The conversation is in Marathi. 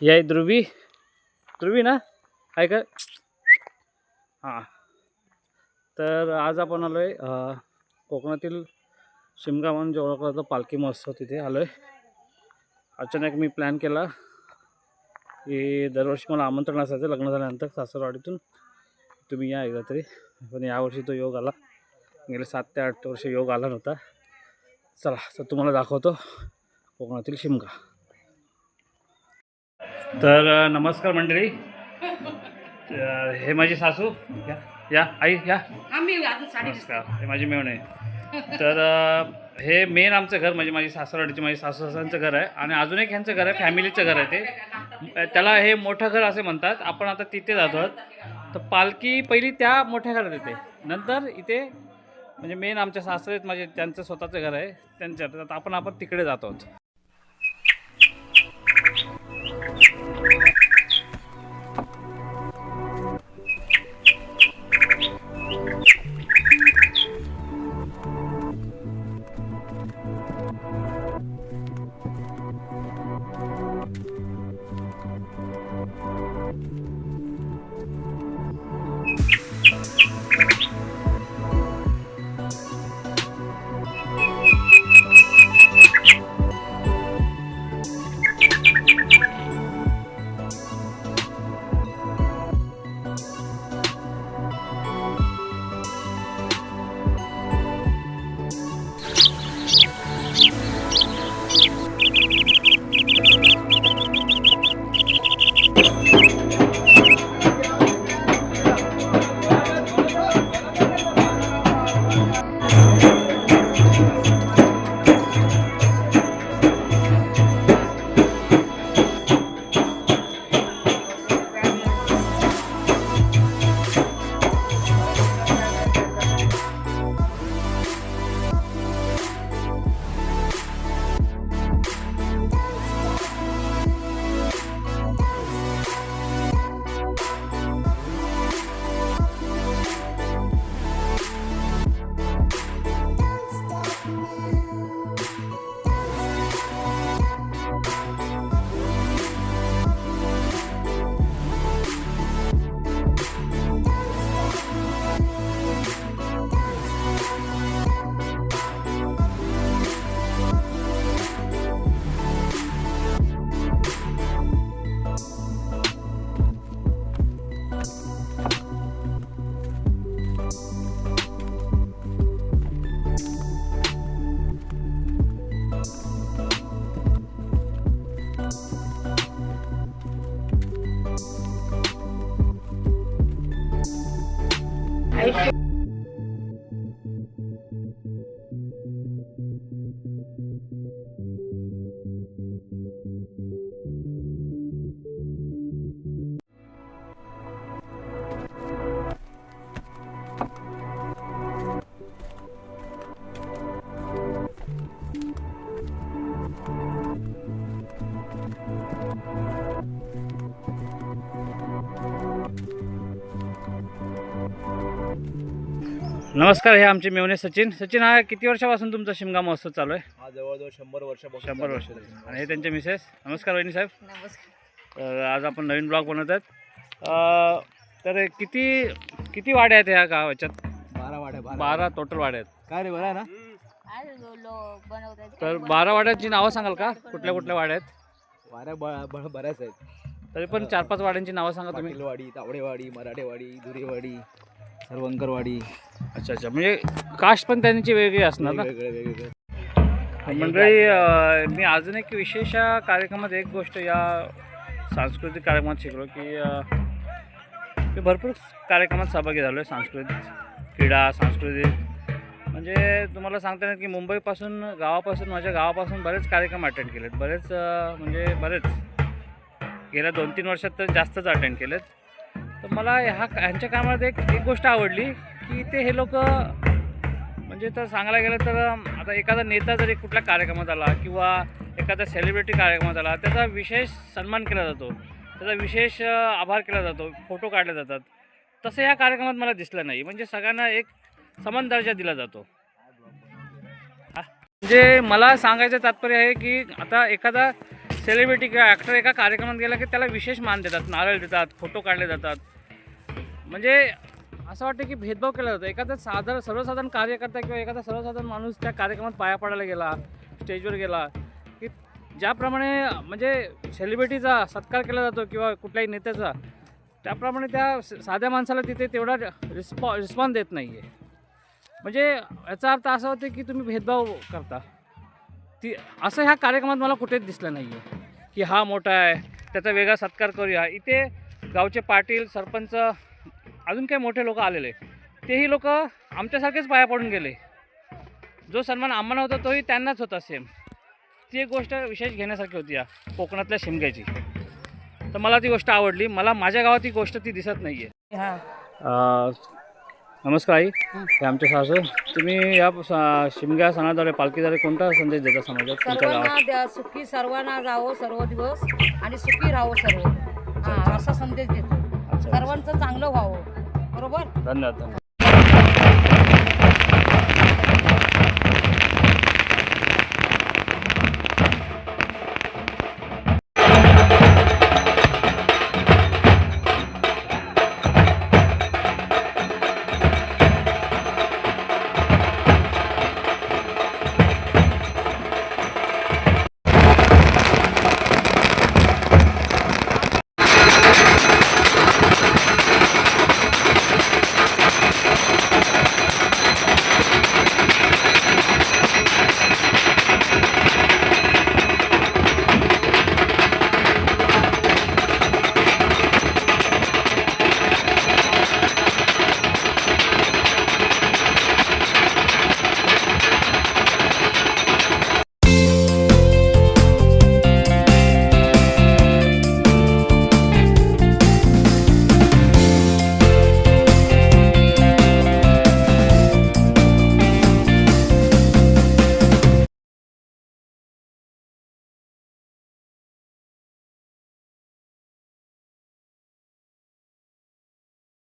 या ध्रुवी ध्रुवी ना आहे का? हां, तर आज आपण आलो आहे कोकणातील शिमगा म्हणून जे ओळखला जातो पालखी महोत्सव, तिथे आलो आहे. अचानक मी प्लॅन केला की दरवर्षी मला आमंत्रण असायचं लग्न झाल्यानंतर सासरवाडीतून, तुम्ही या एकदा तरी. पण यावर्षी तो योग आला. गेले 7 ते 8 वर्ष योग आला नव्हता. चला तर तुम्हाला दाखवतो कोकणातील शिमगा. तर नमस्कार मंडळी. हे माझी सासू, या आई या. नमस्कार. हे माझी मेवणे. तर हे मेन आमचं घर म्हणजे माझी सासरवाडीची माझी सासू सासऱ्यांचं घर आहे. आणि अजून एक ह्यांचं घर आहे, फॅमिलीचं घर आहे ते. त्याला हे मोठं घर असे म्हणतात. आपण आता तिथे जातो. तर पालखी पहिली त्या मोठ्या घरात येते, नंतर इथे म्हणजे मेन आमच्या सासरे आहेत माझे, त्यांचं स्वतःचं घर आहे त्यांच्यात. आता आपण तिकडे जातो आहोत. नमस्कार. हे आमचे मेवणे सचिन. सचिन, हा किती वर्षापासून तुमचा शिमगा महोत्सव चालू आहे? हा जवळजवळ 100 वर्षापासून. 100 वर्ष. आणि हे त्यांचे मिसेस. नमस्कार वहिनी साहेब. नमस्कार. तर आज आपण नवीन ब्लॉग बनवत आहेत. तर किती वाड्या आहेत ह्या गावाच्यात? 12 वाड्या. 12 टोटल वाड्या आहेत. काय रे, बरं आहे ना? तर 12 वाड्यांची नावं सांगाल का? कुठल्या कुठल्या वाड्या आहेत? वाड्या बऱ्याच आहेत. तरी पण 4-5 वाड्यांची नावं सांगा तुम्ही. पाटीलवाडी, तावडेवाडी, मराठेवाडी, धुरेवाडी, सरवंकरवाडी. अच्छा. म्हणजे कास्ट पण त्यांची वेगळी असणार ना? वेगवेगळे. मंडळी, मी अजून एक विशेष कार्यक्रमात एक गोष्ट या सांस्कृतिक कार्यक्रमात शिकलो की मी भरपूर कार्यक्रमात सहभागी झालो आहे. सांस्कृतिक, क्रीडा, सांस्कृतिक. म्हणजे तुम्हाला सांगता येईल की मुंबईपासून माझ्या गावापासून बरेच कार्यक्रम अटेंड केलेत. बरेच गेल्या 2-3 वर्षात तर जास्तच अटेंड केलेत. तर मला ह्यांच्या कामात एक गोष्ट आवडली की ते हे लोक म्हणजे तर सांगायला गेलं तर आता एखादा नेता जरी कुठल्या कार्यक्रमात आला किंवा एखादा सेलिब्रिटी कार्यक्रमात आला, त्याचा विशेष सन्मान केला जातो, त्याचा विशेष आभार केला जातो, फोटो काढले जातात. तसं या कार्यक्रमात मला दिसलं नाही. म्हणजे सगळ्यांना एक समान दर्जा दिला जातो. म्हणजे मला सांगायचं तात्पर्य आहे की आता एखादा सेलिब्रिटी किंवा ॲक्टर एका कार्यक्रमात गेला की त्याला विशेष मान देतात, नारळ देतात, फोटो काढले जातात. म्हणजे असं वाटतं की भेदभाव केला जातो. एखादा सर्वसाधारण कार्यकर्ता किंवा एखादा सर्वसाधारण माणूस त्या कार्यक्रमात पाया पडायला गेला, स्टेजवर गेला की ज्याप्रमाणे म्हणजे सेलिब्रिटीचा सत्कार केला जातो किंवा कुठल्याही नेत्याचा, त्याप्रमाणे त्या साध्या माणसाला तिथे तेवढा रिस्पॉन्स देत नाही आहे. म्हणजे याचा अर्थ असा होतो की तुम्ही भेदभाव करता. असं ह्या कार्यक्रमात मला कुठेच दिसलं नाही आहे की हा मोठा आहे त्याचा वेगळा सत्कार करूया. इथे गावचे पाटील, सरपंच, अजून काही मोठे लोक आलेले, तेही लोक आमच्यासारखेच पाया पडून गेले. जो सन्मान आम्हाला होता तोही त्यांनाच होता सेम. ती एक गोष्ट विशेष घेण्यासारखी होती या कोकणातल्या शिमग्याची. तर मला ती गोष्ट आवडली. मला माझ्या गावात ही गोष्ट ती दिसत नाही आहे. नमस्कार आई, हे आमचे सासू. तुम्ही या शिमग्या सणाद्वारे, पालखीद्वारे कोणता संदेश देता समाजात तुमच्या गावात? सर्वांना सुखी सर्वांना राहो सर्व दिवस आणि सुखी राहो सर्व, असा संदेश देतो. सर्वांचं चांगलं व्हावं. बरोबर. धन्यवाद.